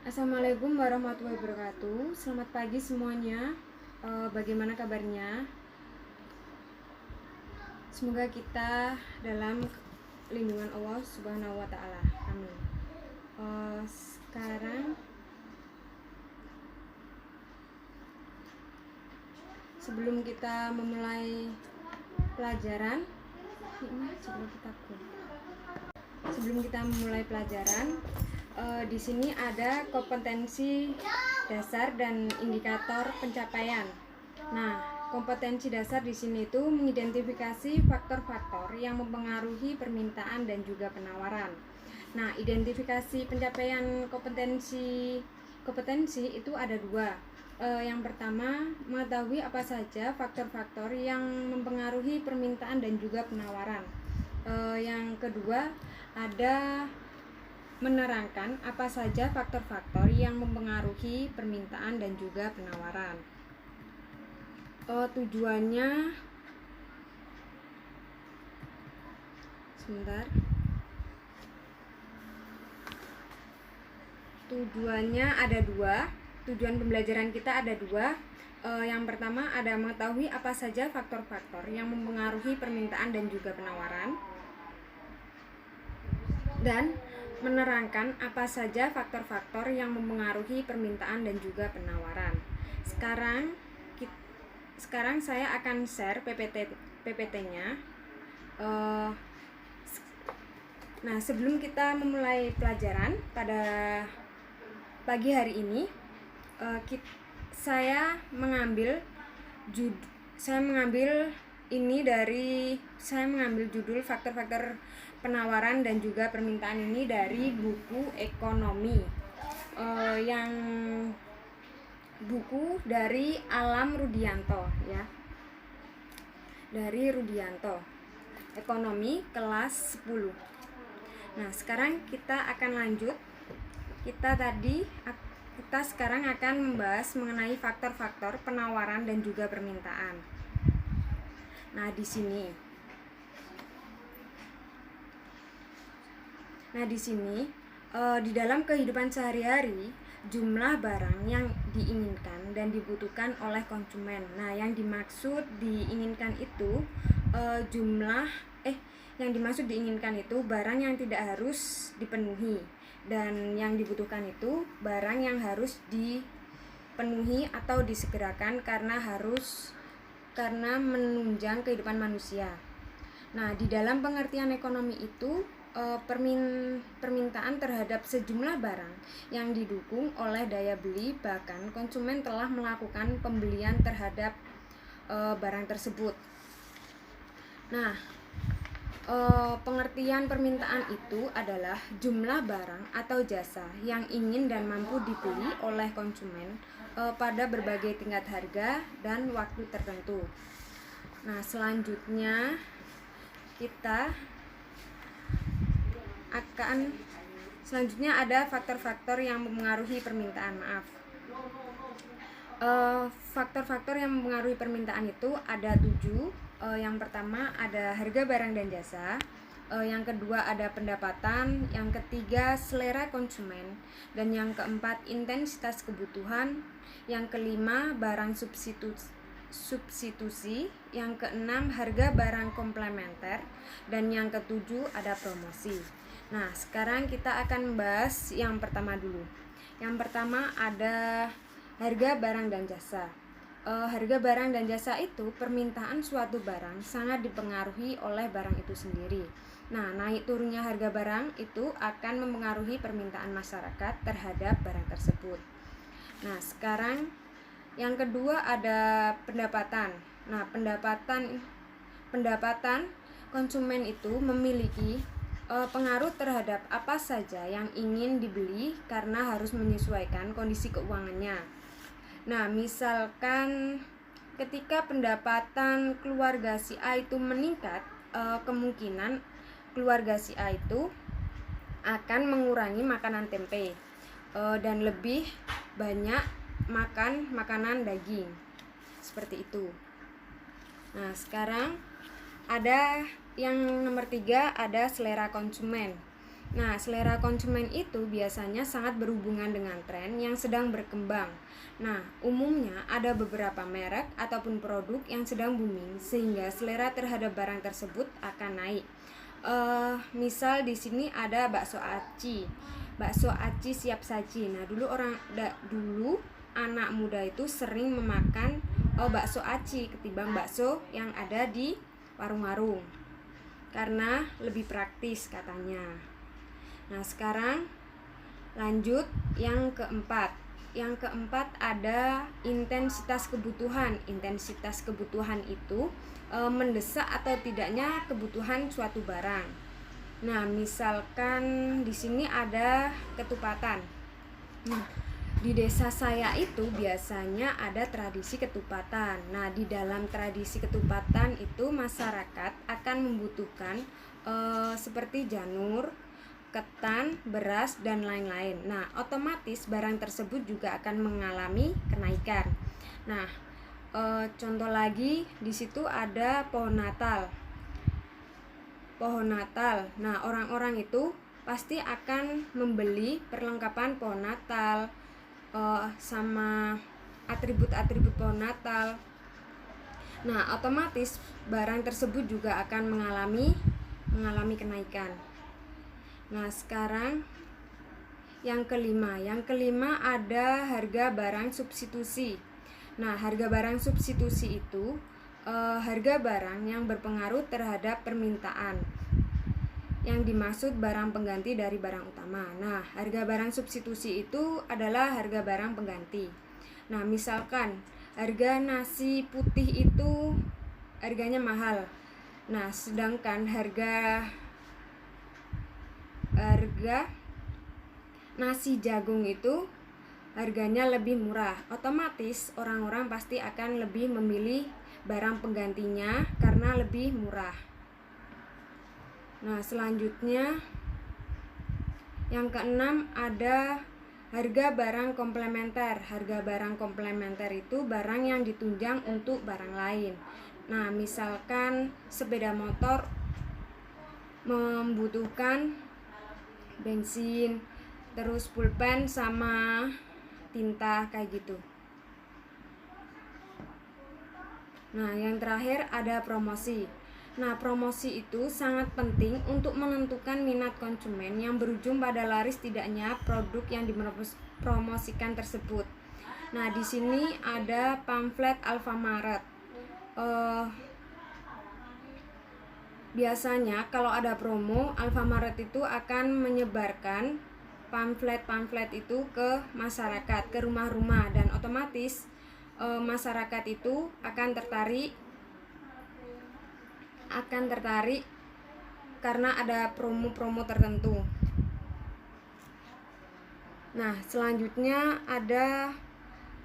Assalamualaikum warahmatullahi wabarakatuh. Selamat pagi semuanya. Bagaimana kabarnya? Semoga kita dalam lindungan Allah Subhanahu wa taala. Amin. Sekarang sebelum kita memulai pelajaran, sebelum kita memulai pelajaran, di sini ada kompetensi dasar dan indikator pencapaian. Nah, kompetensi dasar di sini itu mengidentifikasi faktor-faktor yang mempengaruhi permintaan dan juga penawaran. Nah, identifikasi pencapaian kompetensi itu ada dua. Yang pertama, mengetahui apa saja faktor-faktor yang mempengaruhi permintaan dan juga penawaran. Yang kedua, ada menerangkan apa saja faktor-faktor yang mempengaruhi permintaan dan juga penawaran. Tujuannya ada dua. Tujuan pembelajaran kita ada dua. Yang pertama ada mengetahui apa saja faktor-faktor yang mempengaruhi permintaan dan juga penawaran, dan menerangkan apa saja faktor-faktor yang mempengaruhi permintaan dan juga penawaran. Sekarang saya akan share PPT-nya. Nah, sebelum kita memulai pelajaran pada pagi hari ini, saya mengambil judul faktor-faktor penawaran dan juga permintaan ini dari buku ekonomi, yang buku dari Alam Rudianto, ya, dari Rudianto, ekonomi kelas 10. Nah, sekarang kita akan lanjut. Kita sekarang akan membahas mengenai faktor-faktor penawaran dan juga permintaan. Nah, di sini di dalam kehidupan sehari-hari, jumlah barang yang diinginkan dan dibutuhkan oleh konsumen. Nah, yang dimaksud diinginkan itu barang yang tidak harus dipenuhi, dan yang dibutuhkan itu barang yang harus dipenuhi atau disegerakan karena menunjang kehidupan manusia. Nah, di dalam pengertian ekonomi itu, permintaan terhadap sejumlah barang yang didukung oleh daya beli, bahkan konsumen telah melakukan pembelian terhadap barang tersebut. Nah, pengertian permintaan itu adalah jumlah barang atau jasa yang ingin dan mampu dibeli oleh konsumen pada berbagai tingkat harga dan waktu tertentu. Nah, selanjutnya ada faktor-faktor yang mempengaruhi permintaan. Faktor-faktor yang mempengaruhi permintaan itu ada 7. Yang pertama ada harga barang dan jasa. Yang kedua ada pendapatan. Yang ketiga selera konsumen. Dan yang keempat intensitas kebutuhan. Yang kelima barang substitusi. Yang keenam harga barang komplementer. Dan yang ketujuh ada promosi. Nah, sekarang kita akan membahas yang pertama dulu. Yang pertama ada harga barang dan jasa. Harga barang dan jasa itu permintaan suatu barang sangat dipengaruhi oleh barang itu sendiri. Nah, naik turunnya harga barang itu akan mempengaruhi permintaan masyarakat terhadap barang tersebut. Nah, sekarang yang kedua ada pendapatan. Nah, pendapatan konsumen itu memiliki pengaruh terhadap apa saja yang ingin dibeli karena harus menyesuaikan kondisi keuangannya. Nah, misalkan ketika pendapatan keluarga si A itu meningkat, kemungkinan keluarga si A itu akan mengurangi makanan tempe dan lebih banyak makan makanan daging. Seperti itu. Nah, sekarang ada yang nomor 3 ada selera konsumen. Nah, selera konsumen itu biasanya sangat berhubungan dengan tren yang sedang berkembang. Nah, umumnya ada beberapa merek ataupun produk yang sedang booming sehingga selera terhadap barang tersebut akan naik. Misal di sini ada bakso aci. Bakso aci siap saji. Nah, dulu anak muda itu sering memakan bakso aci ketimbang bakso yang ada di warung-warung karena lebih praktis katanya. Nah, sekarang lanjut yang keempat. Yang keempat ada intensitas kebutuhan. Intensitas kebutuhan itu mendesak atau tidaknya kebutuhan suatu barang. Nah, misalkan di sini ada ketupatan. Nah, di desa saya itu biasanya ada tradisi ketupatan. Nah, di dalam tradisi ketupatan itu masyarakat akan membutuhkan seperti janur, ketan, beras, dan lain-lain. Nah, otomatis barang tersebut juga akan mengalami kenaikan. Nah, contoh lagi di situ ada pohon Natal. Pohon Natal. Nah, orang-orang itu pasti akan membeli perlengkapan pohon Natal sama atribut-atribut pohon Natal. Nah, otomatis barang tersebut juga akan mengalami kenaikan. Nah, sekarang yang kelima. Yang kelima ada harga barang substitusi. Nah, harga barang substitusi itu harga barang yang berpengaruh terhadap permintaan. Yang dimaksud barang pengganti dari barang utama. Nah, harga barang substitusi itu adalah harga barang pengganti. Nah, misalkan harga nasi putih itu harganya mahal. Nah, sedangkan harga nasi jagung itu harganya lebih murah. Otomatis orang-orang pasti akan lebih memilih barang penggantinya karena lebih murah. Nah, selanjutnya yang keenam ada harga barang komplementer. Harga barang komplementer itu barang yang ditunjang untuk barang lain. Nah, misalkan sepeda motor membutuhkan bensin, terus pulpen sama tinta kayak gitu. Nah, yang terakhir ada promosi. Nah, promosi itu sangat penting untuk menentukan minat konsumen yang berujung pada laris tidaknya produk yang dipromosikan tersebut. Nah, di sini ada pamflet Alfamart. Biasanya kalau ada promo, Alfamart itu akan menyebarkan pamflet-pamflet itu ke masyarakat, ke rumah-rumah, dan otomatis masyarakat itu akan tertarik karena ada promo-promo tertentu. Nah, selanjutnya ada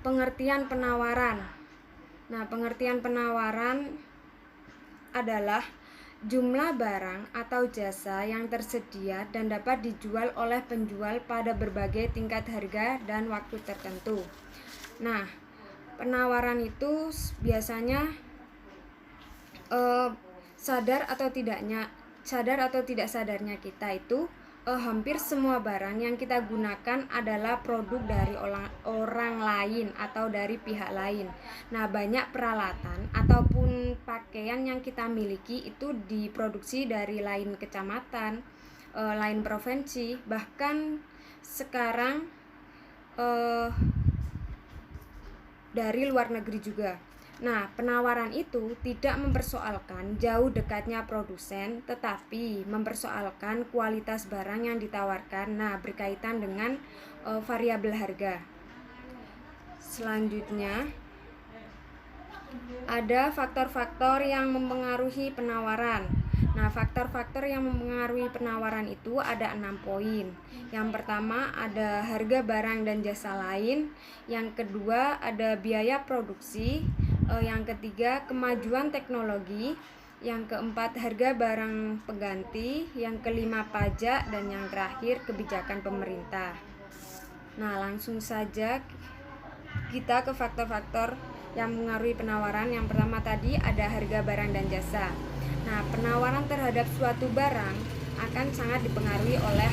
pengertian penawaran. Nah, pengertian penawaran adalah jumlah barang atau jasa yang tersedia dan dapat dijual oleh penjual pada berbagai tingkat harga dan waktu tertentu. Nah, penawaran itu biasanya sadar atau tidak sadarnya kita itu hampir semua barang yang kita gunakan adalah produk dari orang lain atau dari pihak lain. Nah, banyak peralatan ataupun pakaian yang kita miliki itu diproduksi dari lain kecamatan, lain provinsi, bahkan sekarang dari luar negeri juga. Nah, penawaran itu tidak mempersoalkan jauh dekatnya produsen, tetapi mempersoalkan kualitas barang yang ditawarkan. Nah, berkaitan dengan variabel harga. Selanjutnya, ada faktor-faktor yang mempengaruhi penawaran. Nah, faktor-faktor yang mempengaruhi penawaran itu ada 6 poin. Yang pertama ada harga barang dan jasa lain. Yang kedua ada biaya produksi. Yang ketiga kemajuan teknologi. Yang keempat harga barang pengganti. Yang kelima pajak. Dan yang terakhir kebijakan pemerintah. Nah, langsung saja kita ke faktor-faktor yang mengaruhi penawaran. Yang pertama tadi ada harga barang dan jasa. Nah, penawaran terhadap suatu barang akan sangat dipengaruhi oleh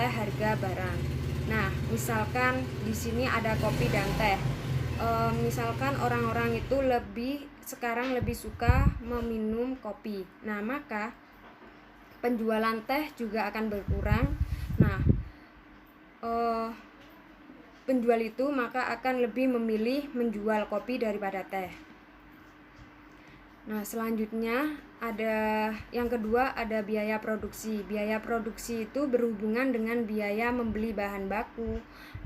harga barang. Nah, misalkan di sini ada kopi dan teh. Misalkan orang-orang itu sekarang lebih suka meminum kopi. Nah, maka penjualan teh juga akan berkurang. Nah, penjual itu maka akan lebih memilih menjual kopi daripada teh. Nah, selanjutnya yang kedua ada biaya produksi. Biaya produksi itu berhubungan dengan biaya membeli bahan baku,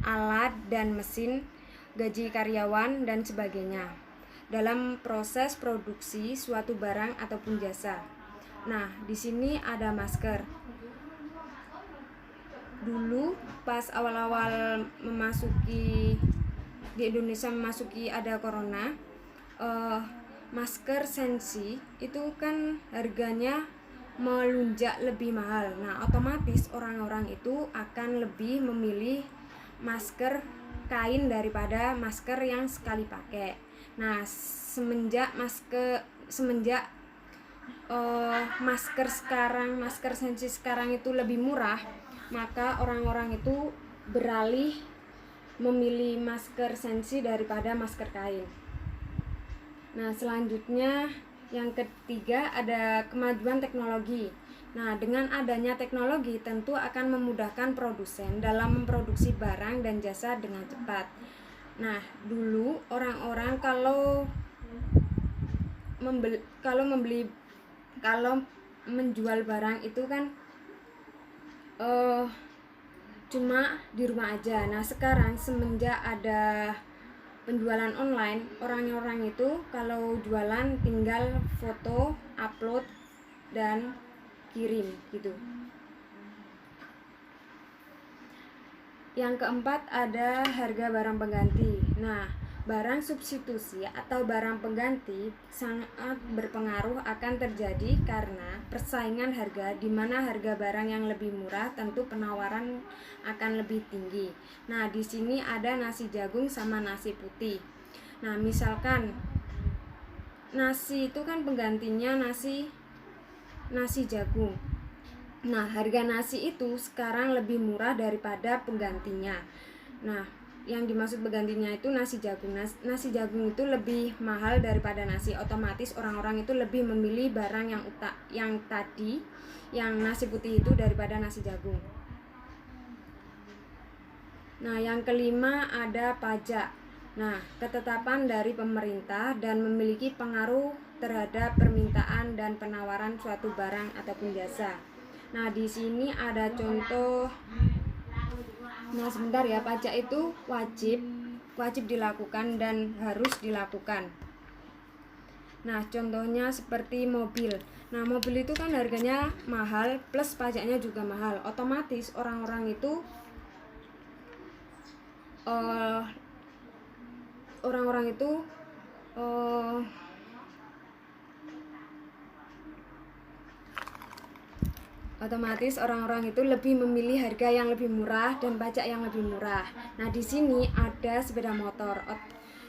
alat dan mesin, gaji karyawan dan sebagainya dalam proses produksi suatu barang ataupun jasa. Nah, di sini ada masker. Dulu pas awal-awal di Indonesia memasuki ada corona, masker sensi itu kan harganya melunjak lebih mahal. Nah, otomatis orang-orang itu akan lebih memilih masker kain daripada masker yang sekali pakai. Nah, semenjak masker sensi sekarang itu lebih murah, maka orang-orang itu beralih memilih masker sensi daripada masker kain. Nah, selanjutnya yang ketiga ada kemajuan teknologi. Nah, dengan adanya teknologi tentu akan memudahkan produsen dalam memproduksi barang dan jasa dengan cepat. Nah, dulu orang-orang kalau menjual barang itu kan cuma di rumah aja. Nah, sekarang semenjak ada penjualan online, orang-orang itu kalau jualan tinggal foto, upload dan kirim gitu. Yang keempat ada harga barang pengganti. Nah, barang substitusi atau barang pengganti sangat berpengaruh akan terjadi karena persaingan harga, di mana harga barang yang lebih murah tentu penawaran akan lebih tinggi. Nah, di sini ada nasi jagung sama nasi putih. Nah, misalkan nasi itu kan penggantinya nasi jagung. Nah, harga nasi itu sekarang lebih murah daripada penggantinya. Nah, yang dimaksud penggantinya itu nasi jagung. Nasi jagung itu lebih mahal daripada nasi. Otomatis orang-orang itu lebih memilih barang yang nasi putih itu daripada nasi jagung. Nah, yang kelima ada pajak. Nah, ketetapan dari pemerintah dan memiliki pengaruh terhadap permintaan dan penawaran suatu barang ataupun jasa. Nah, di sini ada contoh. Nah, sebentar ya, pajak itu wajib dilakukan dan harus dilakukan. Nah, contohnya seperti mobil. Nah, mobil itu kan harganya mahal plus pajaknya juga mahal. Otomatis orang-orang itu lebih memilih harga yang lebih murah dan pajak yang lebih murah. Nah, di sini ada sepeda motor.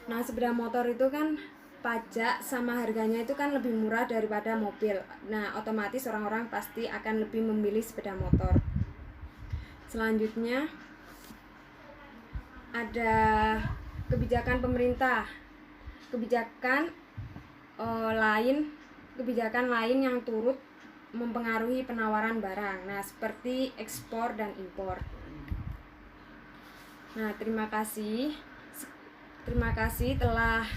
Nah, sepeda motor itu kan pajak sama harganya itu kan lebih murah daripada mobil. Nah, otomatis orang-orang pasti akan lebih memilih sepeda motor. Selanjutnya ada kebijakan pemerintah. Kebijakan lain yang turut mempengaruhi penawaran barang. Nah, seperti ekspor dan impor. Nah, terima kasih telah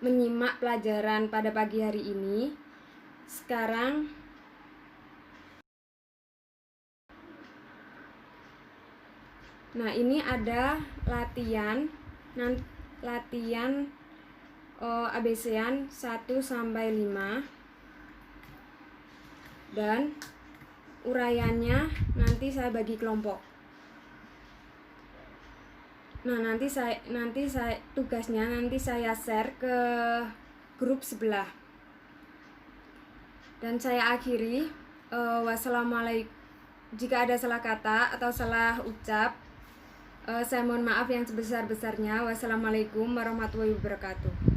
menyimak pelajaran pada pagi hari ini. Sekarang ini ada latihan ABC-an 1 sampai 5 dan uraiannya nanti saya bagi kelompok. Nah, nanti tugasnya saya share ke grup sebelah. Dan saya akhiri, wassalamualaikum. Jika ada salah kata atau salah ucap, saya mohon maaf yang sebesar-besarnya. Wassalamualaikum warahmatullahi wabarakatuh.